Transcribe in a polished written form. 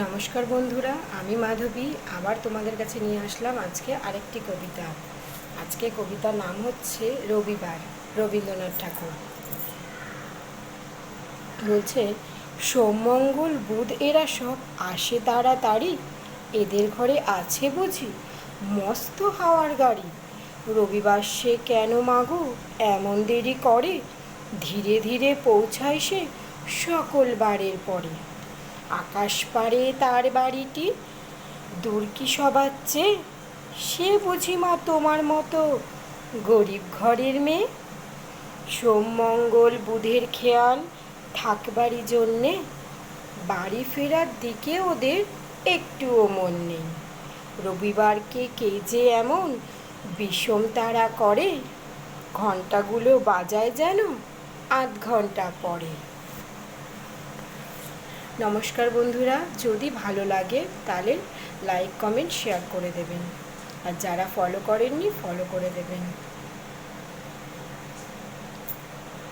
নমস্কার বন্ধুরা, আমি মাধবী আবার তোমাদের কাছে নিয়ে আসলাম আজকে আরেকটি কবিতা। আজকে কবিতার নাম হচ্ছে রবিবার, রবীন্দ্রনাথ ঠাকুর। বলছে, সোম মঙ্গল বুধ এরা সব আসে তাড়াতাড়ি, এদের ঘরে আছে বুঝি মস্ত হাওয়ার গাড়ি। রবিবার সে কেন মাগো এমন দেরি করে, ধীরে ধীরে পৌঁছায় সে সকল বারের পরে। আকাশ পারে তার বাড়িটি, দূর কি সবার চেয়ে, সে বুঝি মা তোমার মতো গরিব ঘরের মেয়ে। সোম মঙ্গল বুধের খেয়াল থাকবারই জন্যে, বাড়ি ফেরার দিকে ওদের একটুও মন নেই। রবিবারকে কে যে এমন বিষম তাড়া করে, ঘন্টাগুলো বাজায় যেন আধ ঘন্টা পরে। নমস্কার বন্ধুরা, যদি ভালো লাগে তাহলে লাইক কমেন্ট শেয়ার করে দেবেন, আর যারা ফলো করেননি ফলো করে দেবেন।